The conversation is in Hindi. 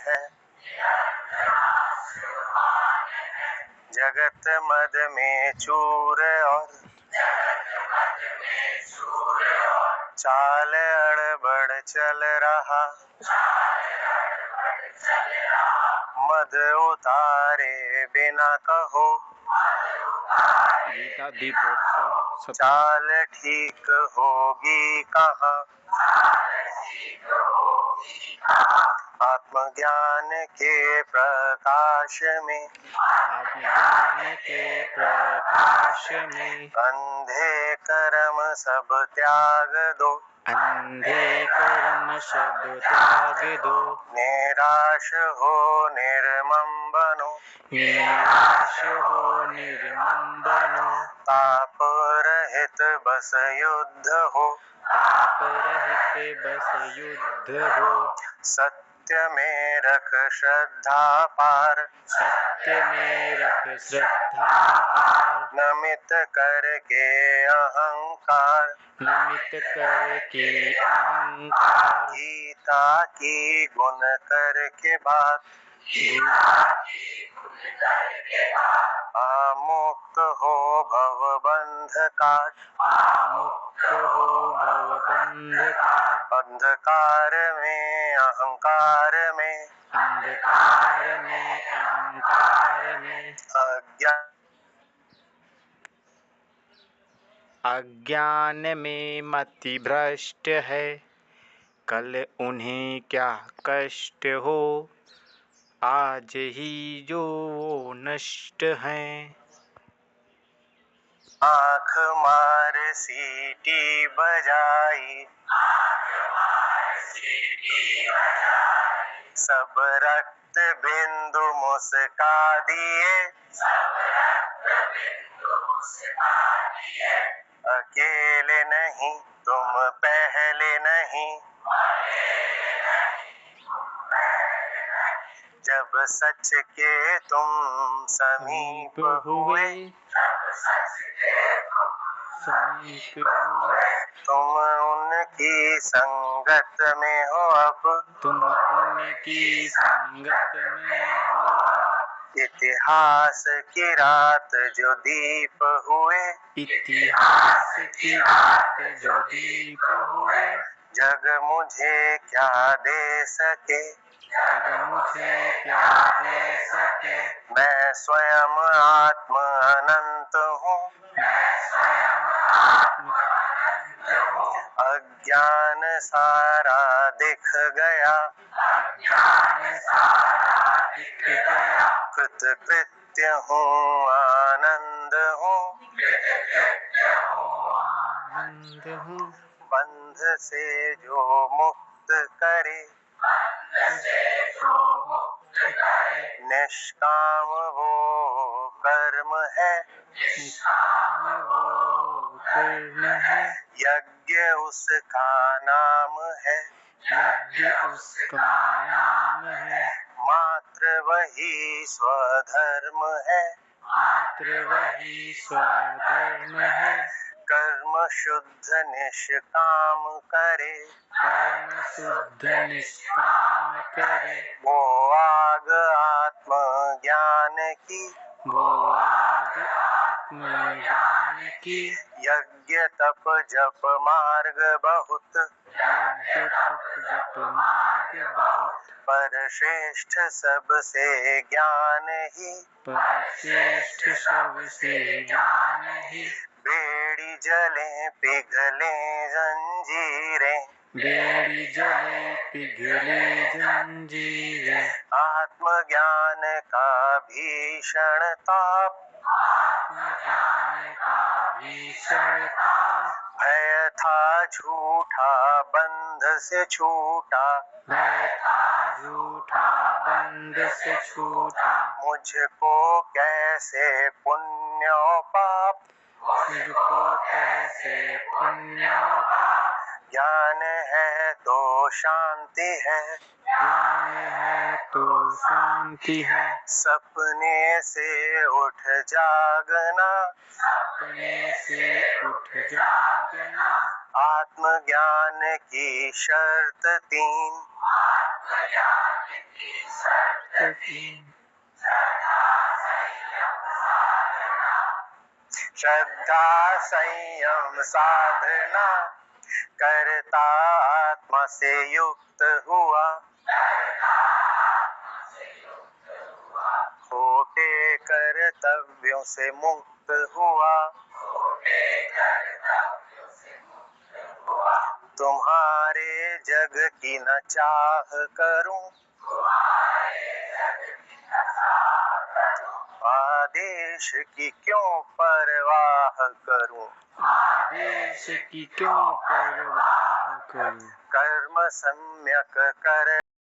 है। जगत मद में चूर और चाल अड़बड़ चल रहा। मद उतारे बिना कहो गीता दीपोत्सव चाल ठीक होगी कहाँ। आत्मज्ञान के प्रकाश में अंधे कर्म सब त्याग दो। अंधे कर्म सब त्याग दो। निराश हो निर्मम बनो। निराश हो निर्मम बनो। ताप रहित बस युद्ध हो। ताप रहित बस युद्ध हो। सत्य में रख श्रद्धा पार। सत्य में रख श्रद्धा पार। नमित करके अहंकार। नमित करके अहंकार। गीता की गुण करके बात। आमुक्त हो भव बंध काट। आमुक्त हो भव बंध काट। अंधकार में अहंकार में अंधकार में अहंकार में अज्ञान में मति भ्रष्ट है। कल उन्हें क्या कष्ट हो आज ही जो वो नष्ट हैं। आँख मार सीटी बजाई। सब रक्त बिंदु मुस्का दिए। अकेले नहीं तुम पहले नहीं। जब सच के तुम समीप हुए। तुम उनकी संगत में हो अब। तुम उनकी संगत में हो अब। इतिहास की रात जो दीप हुए। इतिहास की रात जो दीप हुए। जग मुझे क्या दे सके। जग मुझे क्या दे सके। मैं स्वयं आत्म अनंत हूँ। अज्ञान सारा दिख गया। कृत कृत्य हूँ आनंद हूँ। बंध से जो मुक्त करे। निष्काम वो कर्म है। यज्ञ उसका नाम है। यज्ञ उसका नाम है। मात्र वही स्वधर्म है। मात्र वही स्वधर्म है। कर्म शुद्ध निष्काम करे। कर्म शुद्ध निष्काम करे। वो आग आत्म ज्ञान की। वो आग आत्मज्ञान की। यज्ञ तप जप मार्ग बहुत। यज्ञ तप जप मार्ग बहुत। पर श्रेष्ठ सबसे ज्ञान ही। पर श्रेष्ठ सबसे ज्ञान ही। बेड़ी जले पिघले जंजीरें। बेड़ी जले पिघले जंजीरें। आत्मज्ञान का भीषण ताप। आत्मज्ञान का भीषण ताप। भय था झूठा बंध से छूटा। भय था झूठा बंध से छूटा। मुझको कैसे पुण्य और पाप। मुझको कैसे पुण्य पाप। ज्ञान है तो शांति है। ज्ञान है तो शांति है। सपने से उठ जागना। सपने से उठ जागना। आत्मज्ञान की शर्त तीन। श्रद्धा संयम साधना करता आत्मा से युक्त हुआ, होके कर्तव्यों से मुक्त हुआ, तुम्हारे जग की न चाह करूं, आदेश की क्यों परवाह करूं, आदेश की क्यों परवाह करूं, कर्म सम्यक कर